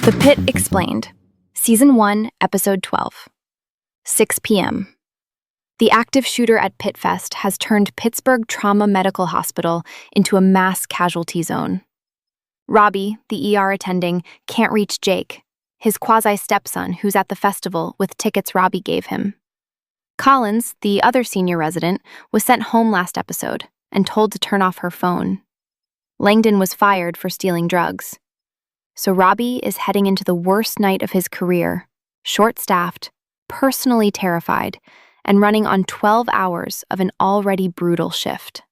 The Pit Explained, Season 1, Episode 12. 6 p.m. The active shooter at Pitt Fest has turned Pittsburgh Trauma Medical Hospital into a mass casualty zone. Robby, the ER attending, can't reach Jake, his quasi-stepson who's at the festival with tickets Robby gave him. Collins, the other senior resident, was sent home last episode and told to turn off her phone. Langdon was fired for stealing drugs. So Robby is heading into the worst night of his career, short-staffed, personally terrified, and running on 12 hours of an already brutal shift.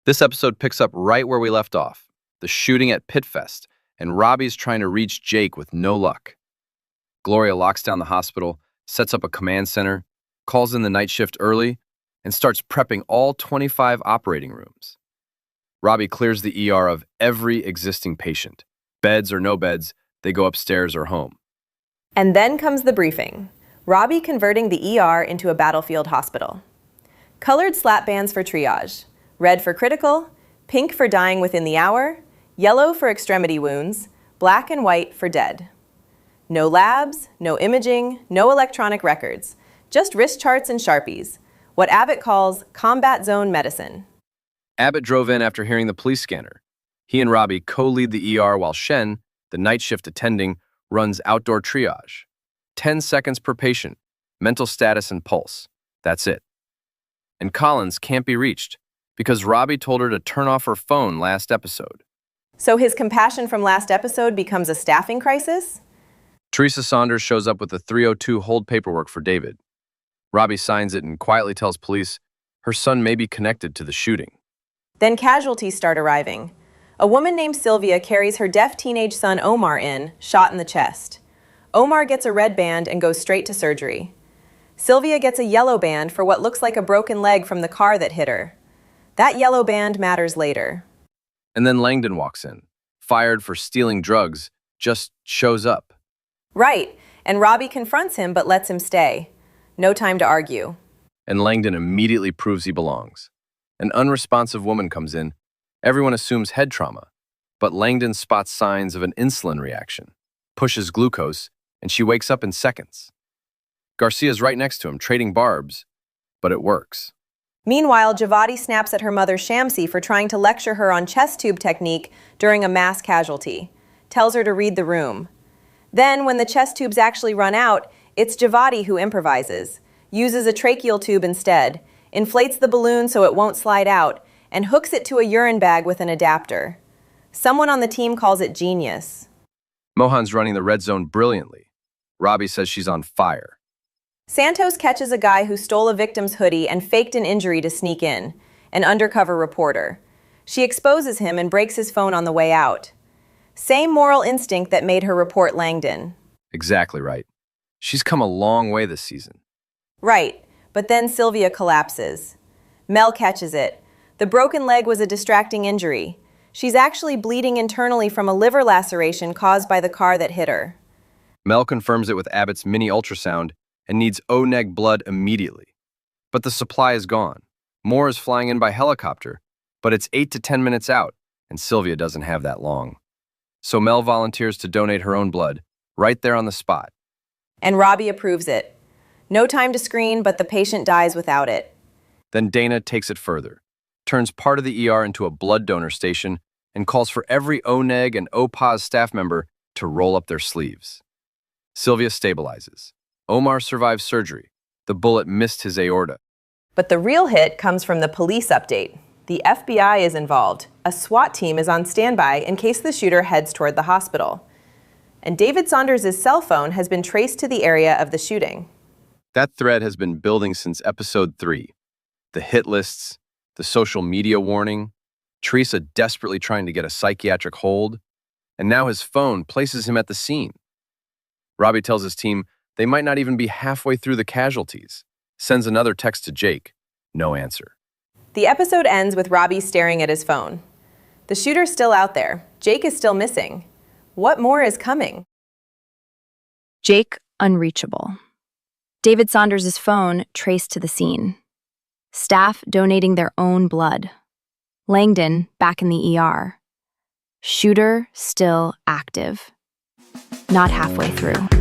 This episode picks up right where we left off, the shooting at Pitt Fest, and Robby's trying to reach Jake with no luck. Gloria locks down the hospital, sets up a command center, calls in the night shift early, and starts prepping all 25 operating rooms. Robby clears the ER of every existing patient. Beds or no beds, they go upstairs or home. And then comes the briefing. Robby converting the ER into a battlefield hospital. Colored slap bands for triage. Red for critical, pink for dying within the hour, yellow for extremity wounds, black and white for dead. No labs, no imaging, no electronic records. Just wrist charts and Sharpies. What Abbott calls combat zone medicine. Abbott drove in after hearing the police scanner. He and Robby co-lead the ER while Shen, the night shift attending, runs outdoor triage. 10 seconds per patient, mental status and pulse. That's it. And Collins can't be reached because Robby told her to turn off her phone last episode. So his compassion from last episode becomes a staffing crisis? Theresa Saunders shows up with the 302 hold paperwork for David. Robby signs it and quietly tells police her son may be connected to the shooting. Then casualties start arriving. A woman named Sylvia carries her deaf teenage son Omar in, shot in the chest. Omar gets a red band and goes straight to surgery. Sylvia gets a yellow band for what looks like a broken leg from the car that hit her. That yellow band matters later. And then Langdon walks in, fired for stealing drugs, just shows up. Right, and Robby confronts him but lets him stay. No time to argue. And Langdon immediately proves he belongs. An unresponsive woman comes in. Everyone assumes head trauma, but Langdon spots signs of an insulin reaction, pushes glucose, and she wakes up in seconds. Garcia's right next to him, trading barbs, but it works. Meanwhile, Javadi snaps at her mother Shamsi for trying to lecture her on chest tube technique during a mass casualty, tells her to read the room. Then, when the chest tubes actually run out, it's Javadi who improvises, uses a tracheal tube instead, inflates the balloon so it won't slide out, and hooks it to a urine bag with an adapter. Someone on the team calls it genius. Mohan's running the red zone brilliantly. Robby says she's on fire. Santos catches a guy who stole a victim's hoodie and faked an injury to sneak in, an undercover reporter. She exposes him and breaks his phone on the way out. Same moral instinct that made her report Langdon. Exactly right. She's come a long way this season. Right, but then Sylvia collapses. Mel catches it. The broken leg was a distracting injury. She's actually bleeding internally from a liver laceration caused by the car that hit her. Mel confirms it with Abbott's mini ultrasound and needs O-neg blood immediately. But the supply is gone. More is flying in by helicopter, but it's 8 to 10 minutes out, and Sylvia doesn't have that long. So Mel volunteers to donate her own blood, right there on the spot. And Robby approves it. No time to screen, but the patient dies without it. Then Dana takes it further, turns part of the ER into a blood donor station, and calls for every O-neg and O-pos staff member to roll up their sleeves. Sylvia stabilizes. Omar survives surgery. The bullet missed his aorta. But the real hit comes from the police update. The FBI is involved. A SWAT team is on standby in case the shooter heads toward the hospital. And David Saunders' cell phone has been traced to the area of the shooting. That thread has been building since episode 3. The hit lists, the social media warning, Theresa desperately trying to get a psychiatric hold, and now his phone places him at the scene. Robby tells his team they might not even be halfway through the casualties, sends another text to Jake. No answer. The episode ends with Robby staring at his phone. The shooter's still out there. Jake is still missing. What more is coming? Jake unreachable. David Saunders' phone traced to the scene. Staff donating their own blood. Langdon back in the ER. Shooter still active. not halfway through.